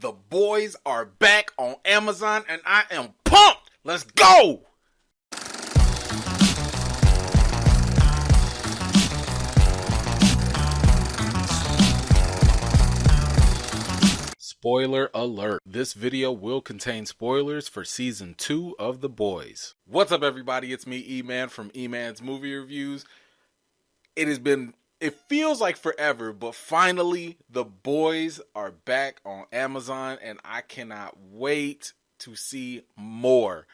The Boys are back on Amazon and I am pumped. Let's go. Spoiler alert. This video will contain spoilers for season 2 of The Boys. What's up, everybody? It's me, E-Man from E-Man's Movie Reviews. It feels like forever, but finally, The Boys are back on Amazon, and I cannot wait to see more.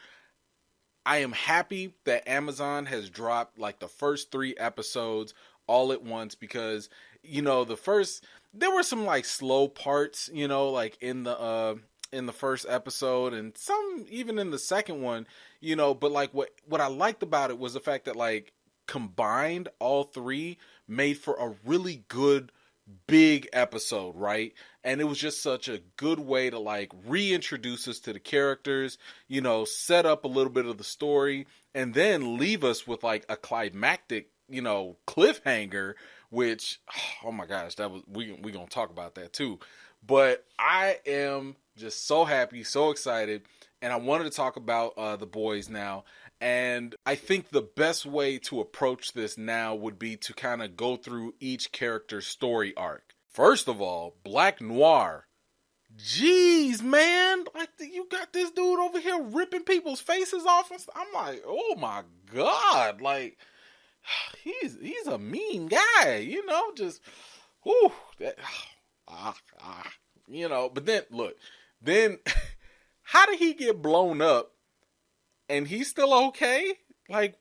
I am happy that Amazon has dropped like the first 3 episodes all at once because, you know, there were some like slow parts, you know, like in the first episode and some even in the second one, you know, but like what I liked about it was the fact that like combined all 3 made for a really good big episode, right? And it was just such a good way to like reintroduce us to the characters, you know, set up a little bit of the story and then leave us with like a climactic, you know, cliffhanger, which, oh my gosh, we gonna talk about that too. But I am just so happy, so excited, and I wanted to talk about The Boys now. And I think the best way to approach this now would be to kind of go through each character's story arc. First of all, Black Noir. Jeez, man, like you got this dude over here ripping people's faces off and stuff. I'm like, oh my God, like he's a mean guy, you know, just whoo, you know. But then look, how did he get blown up? And he's still okay? Like,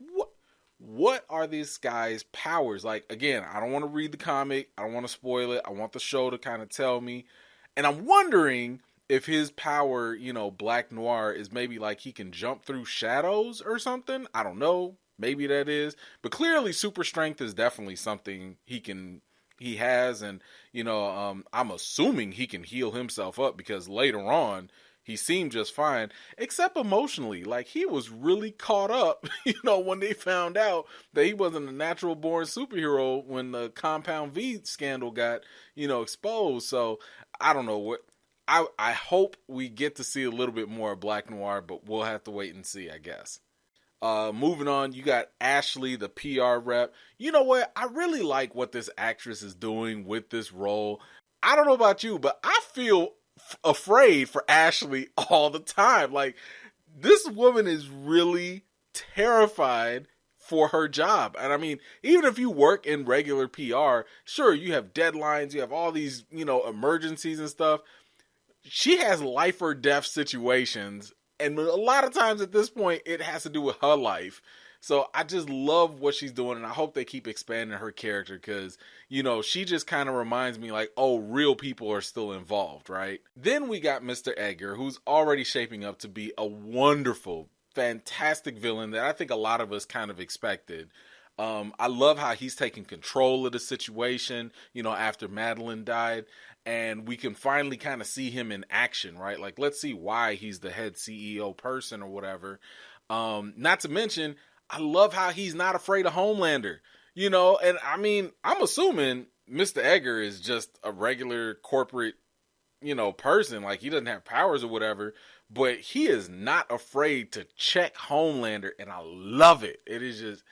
what are this guy's powers? Like, again, I don't want to read the comic. I don't want to spoil it. I want the show to kind of tell me. And I'm wondering if his power, you know, Black Noir, is maybe like he can jump through shadows or something. I don't know. Maybe that is. But clearly, super strength is definitely something he has. And, you know, I'm assuming he can heal himself up because later on, he seemed just fine, except emotionally. Like, he was really caught up, you know, when they found out that he wasn't a natural born superhero when the Compound V scandal got, you know, exposed. So, I don't know what. I hope we get to see a little bit more of Black Noir, but we'll have to wait and see, I guess. Moving on, you got Ashley, the PR rep. You know what? I really like what this actress is doing with this role. I don't know about you, but I feel afraid for Ashley all the time. Like, this woman is really terrified for her job. And I mean, even if you work in regular PR, sure, you have deadlines, you have all these, you know, emergencies and stuff. She has life or death situations, and a lot of times at this point it has to do with her life. So I just love what she's doing, and I hope they keep expanding her character because, you know, she just kind of reminds me like, oh, real people are still involved, right? Then we got Mr. Edgar, who's already shaping up to be a wonderful, fantastic villain that I think a lot of us kind of expected. I love how he's taking control of the situation, you know, after Madeline died, and we can finally kind of see him in action, right? Like, let's see why he's the head CEO person or whatever. Not to mention, I love how he's not afraid of Homelander, you know, and I mean, I'm assuming Mr. Edgar is just a regular corporate, you know, person. Like, he doesn't have powers or whatever, but he is not afraid to check Homelander, and I love it. It is just,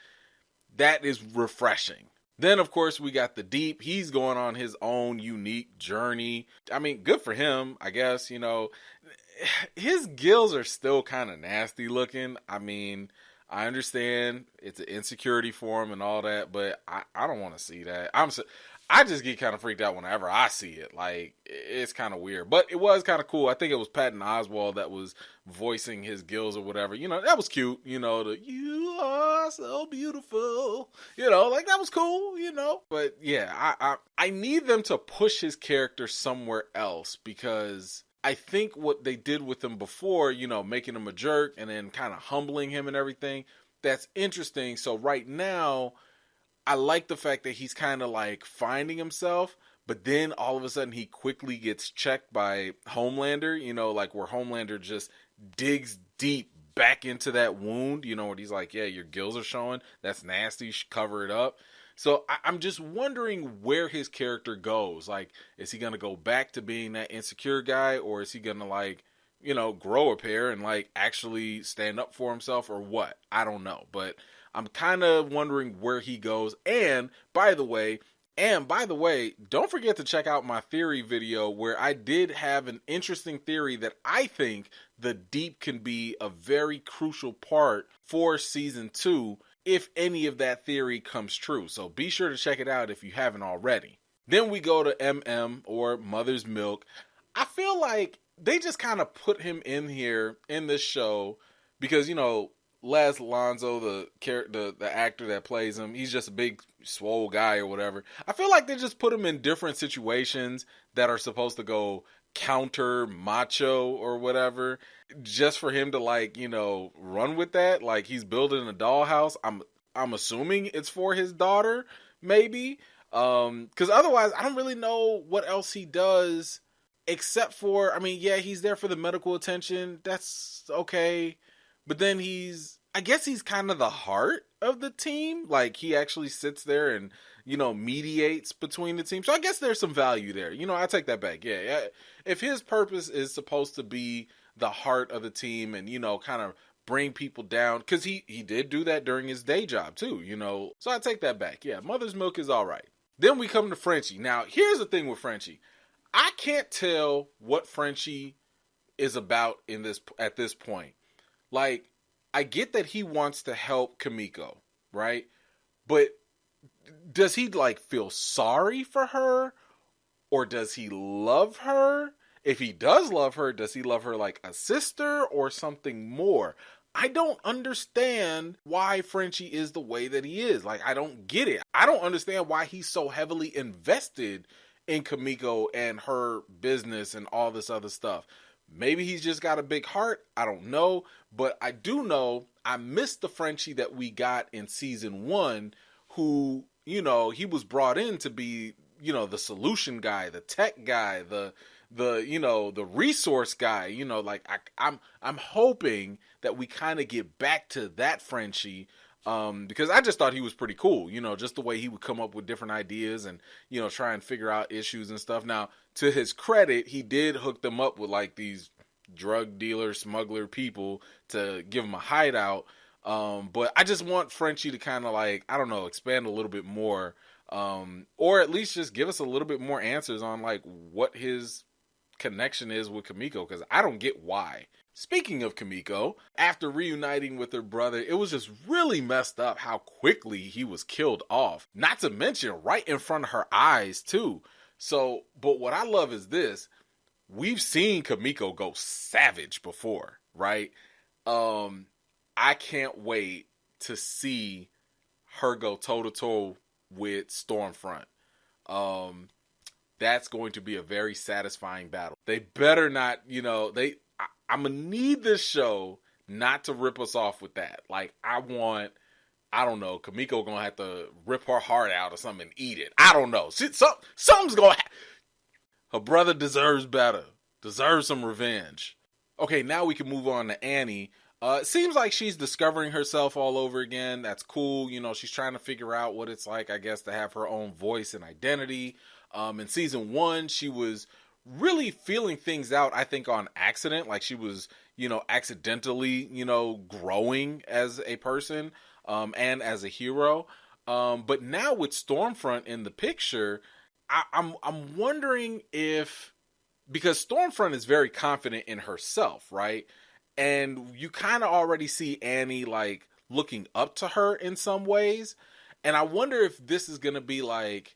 that is refreshing. Then, of course, we got the Deep. He's going on his own unique journey. I mean, good for him, I guess, you know. His gills are still kind of nasty looking. I mean, I understand it's an insecurity for him and all that, but I don't want to see that. I just get kind of freaked out whenever I see it. Like, it's kind of weird, but it was kind of cool. I think it was Patton Oswalt that was voicing his gills or whatever. You know, that was cute. You know, you are so beautiful. You know, like, that was cool, you know. But yeah, I need them to push his character somewhere else because I think what they did with him before, you know, making him a jerk and then kind of humbling him and everything, that's interesting. So right now, I like the fact that he's kind of like finding himself, but then all of a sudden he quickly gets checked by Homelander, you know, like where Homelander just digs deep back into that wound, you know, where he's like, yeah, your gills are showing. That's nasty. You should cover it up. So I'm just wondering where his character goes. Like, is he gonna go back to being that insecure guy, or is he gonna like, grow a pair and like actually stand up for himself, or what? I don't know, but I'm kind of wondering where he goes. And by the way, don't forget to check out my theory video where I did have an interesting theory that I think the Deep can be a very crucial part for season 2 if any of that theory comes true. So be sure to check it out if you haven't already. Then we go to MM, or Mother's Milk. I feel like they just kind of put him in here in this show because, Les Alonso, the actor that plays him, he's just a big swole guy or whatever. I feel like they just put him in different situations that are supposed to go counter macho or whatever, just for him to like, run with that. Like, he's building a dollhouse. I'm assuming it's for his daughter, maybe. Because otherwise, I don't really know what else he does except for, he's there for the medical attention. That's okay. But then I guess he's kind of the heart of the team. Like, he actually sits there and, mediates between the team. So I guess there's some value there. I take that back. Yeah. If his purpose is supposed to be the heart of the team and, kind of bring people down, because he did do that during his day job too, So I take that back. Yeah, Mother's Milk is all right. Then we come to Frenchie. Now, here's the thing with Frenchie. I can't tell what Frenchie is about at this point. Like, I get that he wants to help Kamiko, right? But does he like feel sorry for her, or does he love her? If he does love her, does he love her like a sister or something more? I don't understand why Frenchie is the way that he is. Like, I don't get it. I don't understand why he's so heavily invested in Kamiko and her business and all this other stuff. Maybe he's just got a big heart. I don't know. But I do know I missed the Frenchie that we got in season 1, who, he was brought in to be, the solution guy, the tech guy, the resource guy, I'm hoping that we kind of get back to that Frenchie. Because I just thought he was pretty cool, just the way he would come up with different ideas and, try and figure out issues and stuff. Now, to his credit, he did hook them up with like these drug dealer, smuggler people to give him a hideout. But I just want Frenchie to kind of like, I don't know, expand a little bit more, or at least just give us a little bit more answers on like what his connection is with Kamiko, because I don't get why. Speaking of Kamiko, after reuniting with her brother, it was just really messed up how quickly he was killed off. Not to mention right in front of her eyes too. So, but what I love is this. We've seen Kamiko go savage before, right? I can't wait to see her go toe-to-toe with Stormfront. That's going to be a very satisfying battle. They better not, I'm going to need this show not to rip us off with that. Like, I don't know, Kamiko going to have to rip her heart out or something and eat it. I don't know. Something's going to happen. Her brother deserves better. Deserves some revenge. Okay, now we can move on to Annie. It seems like she's discovering herself all over again. That's cool. She's trying to figure out what it's like, I guess, to have her own voice and identity. In season 1, she was really feeling things out, I think, on accident. Like, she was, accidentally, growing as a person, and as a hero. But now with Stormfront in the picture, I'm wondering if, because Stormfront is very confident in herself, right? And you kind of already see Annie like looking up to her in some ways. And I wonder if this is going to be like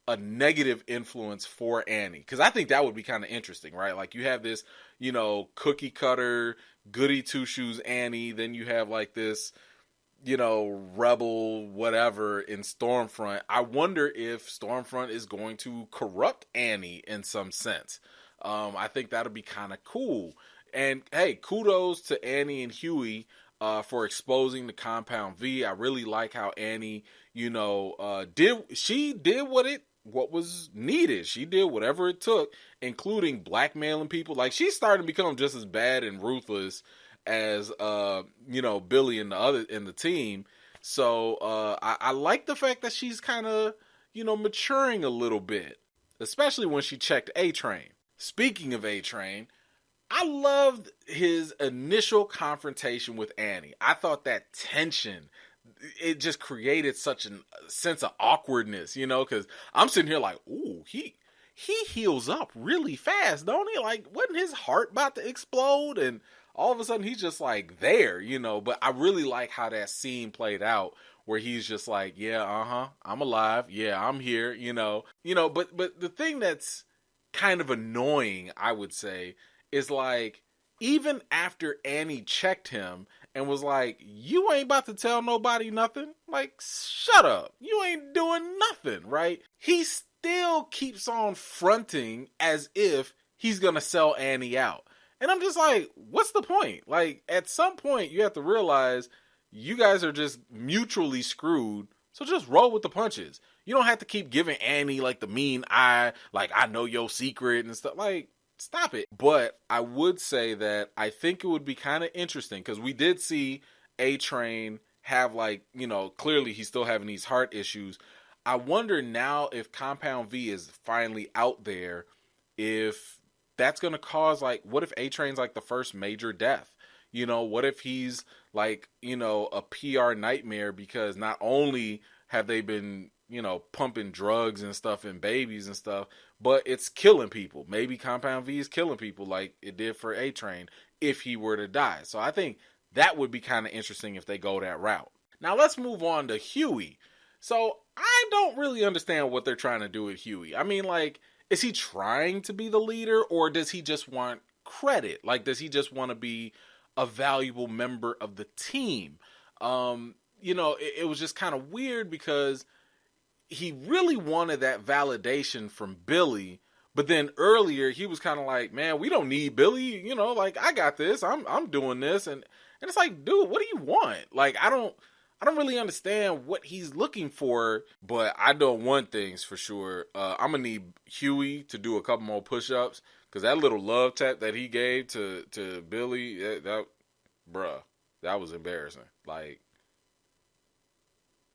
a negative influence for Annie. Because I think that would be kind of interesting, right? Like, you have this, cookie cutter, goody two shoes Annie. Then you have like this, rebel whatever in Stormfront. I wonder if Stormfront is going to corrupt Annie in some sense. I think that'll be kind of cool. And hey, kudos to Annie and Huey for exposing the Compound V. I really like how Annie, did what was needed. She did whatever it took, including blackmailing people. Like, she's starting to become just as bad and ruthless as Billy and the team. So I like the fact that she's kind of, maturing a little bit, especially when she checked A-Train. Speaking of A-Train, I loved his initial confrontation with Annie. I thought that tension, it just created such a sense of awkwardness, because I'm sitting here like, ooh, he heals up really fast, don't he? Like, wasn't his heart about to explode? And all of a sudden he's just like there, but I really like how that scene played out, where he's just like, yeah, I'm alive. Yeah, I'm here, but the thing that's kind of annoying, I would say, is like, even after Annie checked him and was like, you ain't about to tell nobody nothing. Like, shut up. You ain't doing nothing, right? He still keeps on fronting as if he's going to sell Annie out. And I'm just like, what's the point? Like, at some point, you have to realize you guys are just mutually screwed. So just roll with the punches. You don't have to keep giving Annie, like, the mean eye, like, I know your secret and stuff. Like, stop it. But I would say that I think it would be kind of interesting, because we did see A-Train have, like, clearly he's still having these heart issues. I wonder now, if Compound V is finally out there, if that's going to cause, like, what if A-Train's like the first major death? What if he's like, a PR nightmare, because not only have they been, pumping drugs and stuff in babies and stuff, but it's killing people. Maybe Compound V is killing people like it did for A-Train if he were to die. So I think that would be kind of interesting if they go that route. Now let's move on to Huey. So I don't really understand what they're trying to do with Huey. I mean, like, is he trying to be the leader, or does he just want credit? Like, does he just want to be a valuable member of the team? It was just kind of weird, because he really wanted that validation from Billy, but then earlier he was kind of like, man, we don't need Billy, like, I got this, I'm doing this, and it's like, dude, what do you want? Like, I don't really understand what he's looking for, but I know one thing's for sure. I'm gonna need Huey to do a couple more push-ups, because that little love tap that he gave to Billy, that was embarrassing. Like,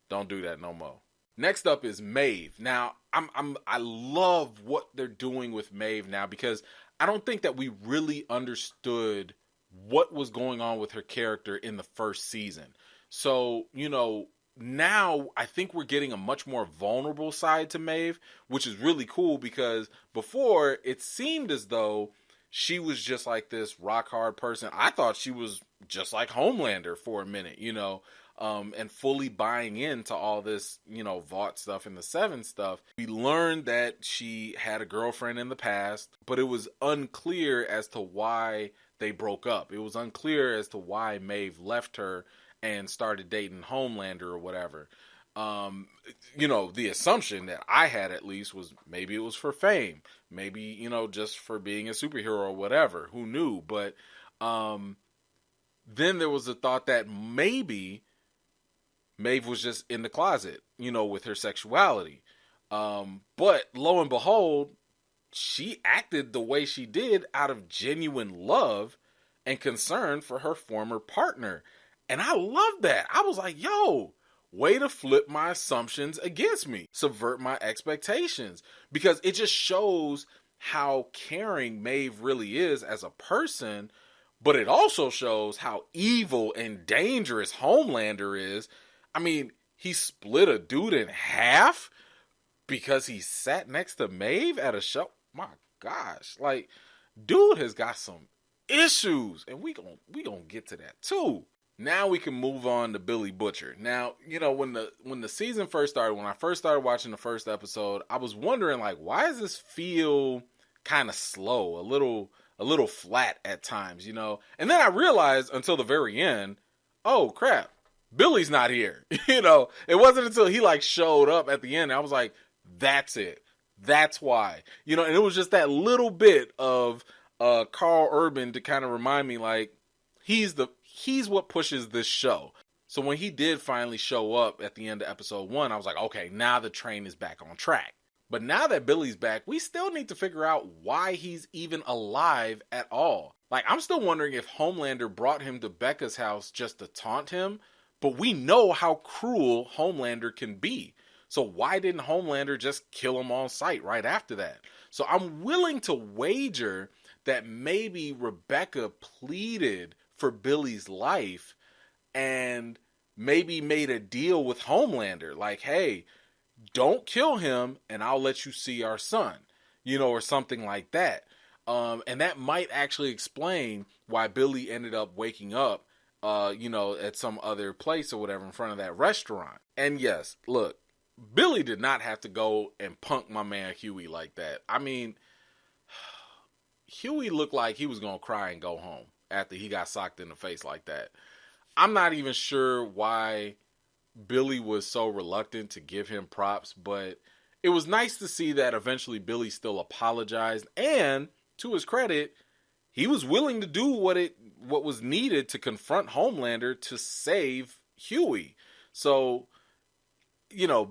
don't do that no more. Next up is Maeve. Now, I love what they're doing with Maeve now, because I don't think that we really understood what was going on with her character in the first season. So, now I think we're getting a much more vulnerable side to Maeve, which is really cool, because before it seemed as though she was just like this rock hard person. I thought she was just like Homelander for a minute, and fully buying into all this, Vought stuff and the Seven stuff. We learned that she had a girlfriend in the past, but it was unclear as to why they broke up. It was unclear as to why Maeve left her and started dating Homelander or whatever. The assumption that I had, at least, was maybe it was for fame. Maybe, just for being a superhero or whatever. Who knew? But then there was the thought that maybe Maeve was just in the closet, with her sexuality. But lo and behold, she acted the way she did out of genuine love and concern for her former partner. And I love that. I was like, yo, way to flip my assumptions against me. Subvert my expectations. Because it just shows how caring Maeve really is as a person. But it also shows how evil and dangerous Homelander is. I mean, he split a dude in half because he sat next to Maeve at a show. My gosh. Like, dude has got some issues. And we gonna get to that too. Now we can move on to Billy Butcher. Now, when the season first started, when I first started watching the first episode, I was wondering, like, why does this feel kind of slow, a little flat at times, And then I realized until the very end, oh crap, Billy's not here. It wasn't until he like showed up at the end, I was like, that's it. That's why. And it was just that little bit of Carl Urban to kind of remind me, like, he's what pushes this show. So when he did finally show up at the end of episode 1, I was like, okay, now the train is back on track. But now that Billy's back, we still need to figure out why he's even alive at all. Like, I'm still wondering if Homelander brought him to Becca's house just to taunt him. But we know how cruel Homelander can be. So why didn't Homelander just kill him on sight right after that? So I'm willing to wager that maybe Rebecca pleaded for Billy's life and maybe made a deal with Homelander. Like, hey, don't kill him and I'll let you see our son, or something like that. And that might actually explain why Billy ended up waking up, at some other place or whatever in front of that restaurant. And yes, look, Billy did not have to go and punk my man Huey like that. I mean, Huey looked like he was going to cry and go home after he got socked in the face like that. I'm not even sure why Billy was so reluctant to give him props, but it was nice to see that eventually Billy still apologized, and to his credit, he was willing to do what was needed to confront Homelander to save Huey. So,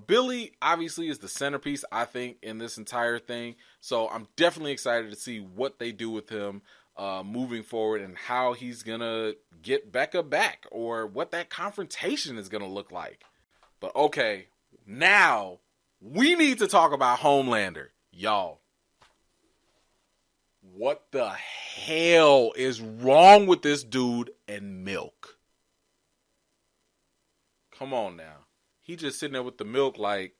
Billy obviously is the centerpiece, I think, in this entire thing. So I'm definitely excited to see what they do with him moving forward and how he's going to get Becca back or what that confrontation is going to look like. But okay, now we need to talk about Homelander. Y'all, what the hell is wrong with this dude and milk? Come on now. He just sitting there with the milk like,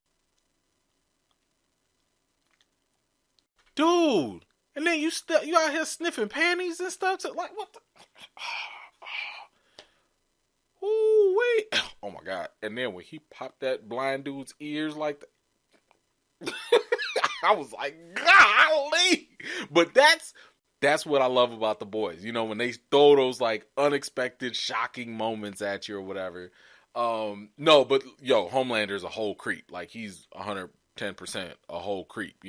dude. And then you out here sniffing panties and stuff. Like, what the? Ooh, wait. Oh my God. And then when he popped that blind dude's ears like that, I was like, golly. But that's what I love about the boys. When they throw those like unexpected, shocking moments at you or whatever. No, but Homelander's a whole creep. Like, he's 110% a whole creep,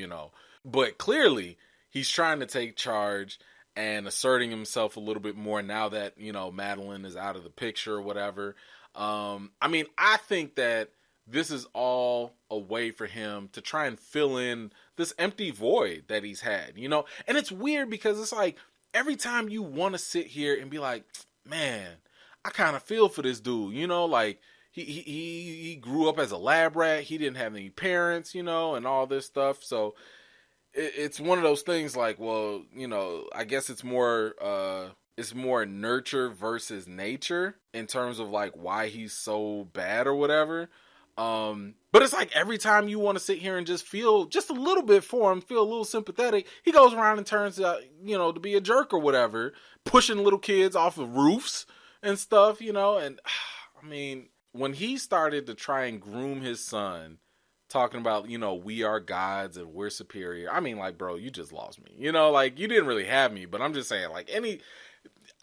But clearly, he's trying to take charge and asserting himself a little bit more now that, Madeline is out of the picture or whatever. I think that this is all a way for him to try and fill in this empty void that he's had, And it's weird because it's like every time you want to sit here and be like, man, I kind of feel for this dude, like he grew up as a lab rat. He didn't have any parents, and all this stuff. So it's one of those things like, well, I guess it's more nurture versus nature in terms of like why he's so bad or whatever. But it's like every time you want to sit here and just feel just a little bit for him, feel a little sympathetic, he goes around and turns out, to be a jerk or whatever, pushing little kids off of roofs and stuff, and when he started to try and groom his son, talking about, we are gods and we're superior. Bro, you just lost me, like you didn't really have me, but I'm just saying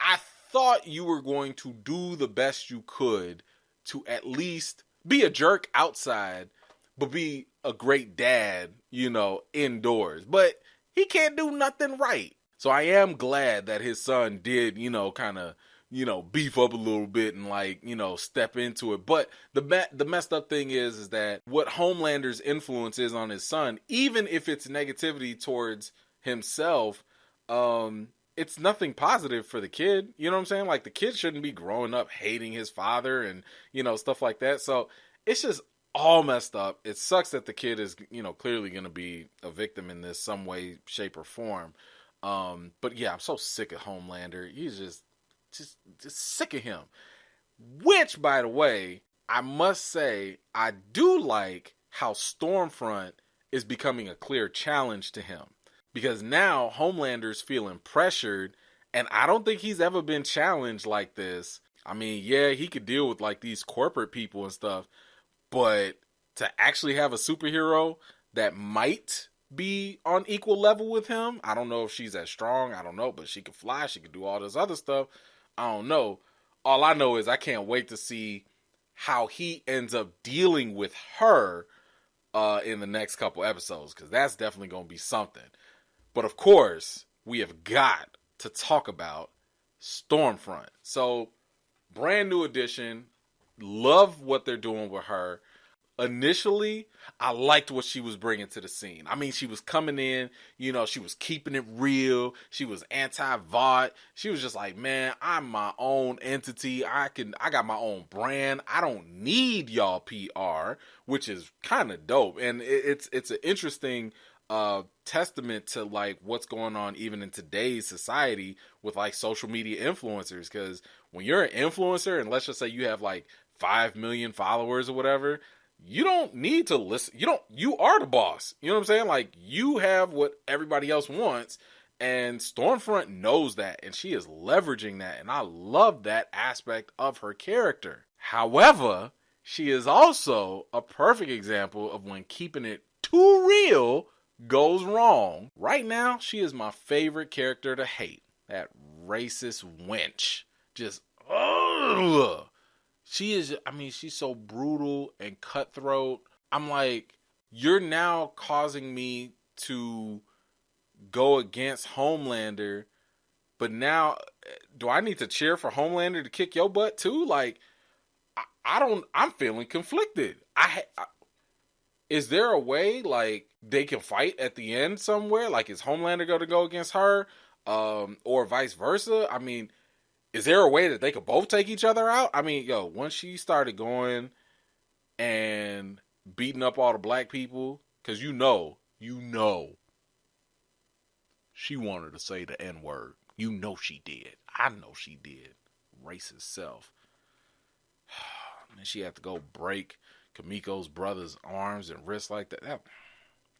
I thought you were going to do the best you could to at least be a jerk outside, but be a great dad, indoors, but he can't do nothing right. So I am glad that his son did, kind of, beef up a little bit and step into it. But the messed up thing is that what Homelander's influence is on his son, even if it's negativity towards himself, it's nothing positive for the kid. You know what I'm saying? Like, the kid shouldn't be growing up hating his father and, stuff like that. So it's just all messed up. It sucks that the kid is, clearly going to be a victim in this some way, shape, or form. But yeah, I'm so sick of Homelander. He's just sick of him. Which, by the way, I must say, I do like how Stormfront is becoming a clear challenge to him. Because now Homelander's feeling pressured, and I don't think he's ever been challenged like this. Yeah, he could deal with like these corporate people and stuff, but to actually have a superhero that might be on equal level with him, I don't know if she's as strong, I don't know, but she could fly, she could do all this other stuff, I don't know. All I know is I can't wait to see how he ends up dealing with her in the next couple episodes, because that's definitely going to be something. But of course, we have got to talk about Stormfront. So, brand new edition. Love what they're doing with her. initially, I liked what she was bringing to the scene. I mean, she was coming in, she was keeping it real. She was anti-Vought. She was just like, man, I'm my own entity. I got my own brand. I don't need y'all PR, which is kind of dope. And it's an interesting testament to like what's going on even in today's society with like social media influencers. Because when you're an influencer, and let's just say you have like 5 million followers or whatever, you don't need to listen. You are the boss. You know what I'm saying? Like, you have what everybody else wants, and Stormfront knows that, and she is leveraging that, and I love that aspect of her character. However, she is also a perfect example of when keeping it too real goes wrong. Right now, she is my favorite character to hate. That racist wench. Just, ugh. She is, she's so brutal and cutthroat. I'm like, you're now causing me to go against Homelander, but now, do I need to cheer for Homelander to kick your butt too? Like, I'm feeling conflicted. Is there a way, like, they can fight at the end somewhere? Like, is Homelander going to go against her? Or vice versa? I mean, is there a way that they could both take each other out? I mean, once she started going and beating up all the black people, because you know, she wanted to say the N-word. You know she did. I know she did. Racist self. And she had to go break Kamiko's brother's arms and wrists like that. And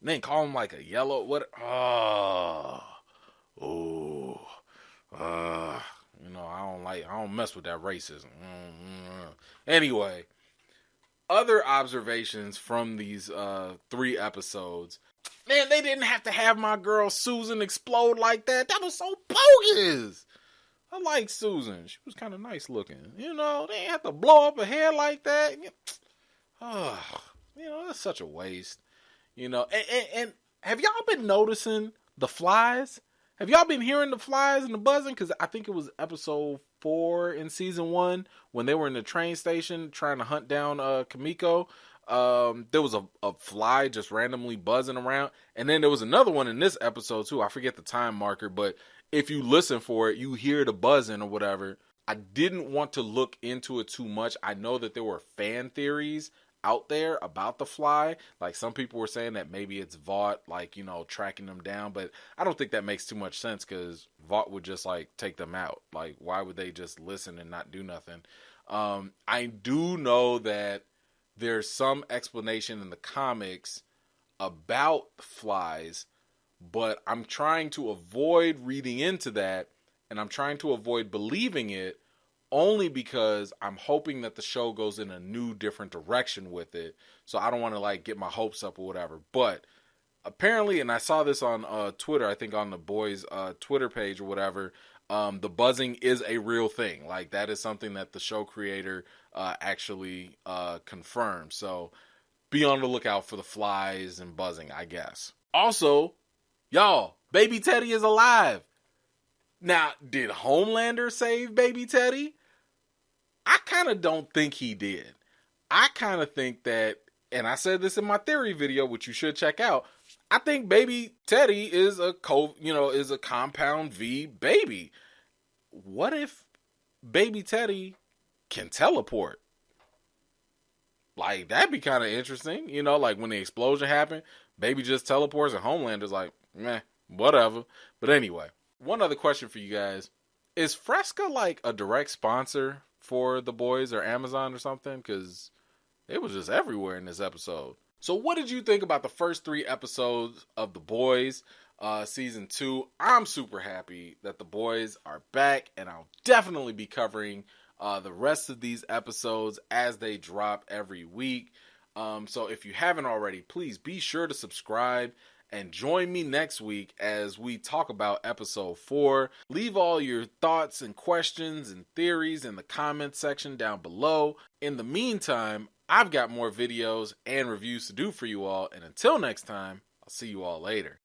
then call him like a yellow, what? I don't mess with that racism. Anyway, other observations from these 3 episodes. Man, they didn't have to have my girl Susan explode like that. That was so bogus. I like Susan. She was kind of nice looking. They didn't have to blow up her hair like that. That's such a waste. And have y'all been noticing the flies? Have y'all been hearing the flies and the buzzing? Because I think it was episode 4 in season 1 when they were in the train station trying to hunt down Kamiko. There was a fly just randomly buzzing around. And then there was another one in this episode too. I forget the time marker, but if you listen for it, you hear the buzzing or whatever. I didn't want to look into it too much. I know that there were fan theories out there about the fly. Like, some people were saying that maybe it's Vought, like, tracking them down, but I don't think that makes too much sense, because Vought would just like take them out. Like, why would they just listen and not do nothing? I do know that there's some explanation in the comics about flies, but I'm trying to avoid reading into that, and I'm trying to avoid believing it, only because I'm hoping that the show goes in a new, different direction with it. So I don't want to like get my hopes up or whatever. But apparently, and I saw this on Twitter, I think on the boys' Twitter page or whatever, the buzzing is a real thing. Like, that is something that the show creator actually confirmed. So be on the lookout for the flies and buzzing, I guess. Also, y'all, Baby Teddy is alive. Now, did Homelander save Baby Teddy? I kind of don't think he did. I kind of think that, and I said this in my theory video, which you should check out, I think Baby Teddy is a compound V baby. What if Baby Teddy can teleport? Like, that'd be kind of interesting. Like when the explosion happened, Baby just teleports and Homelander's like, meh, whatever. But anyway, one other question for you guys. Is Fresca like a direct sponsor for The Boys or Amazon or something? Because it was just everywhere in this episode. So what did you think about the first 3 episodes of The Boys season 2? I'm super happy that The Boys are back, and I'll definitely be covering the rest of these episodes as they drop every week. So if you haven't already, please be sure to subscribe and join me next week as we talk about episode 4. Leave all your thoughts and questions and theories in the comment section down below. In the meantime, I've got more videos and reviews to do for you all. And until next time, I'll see you all later.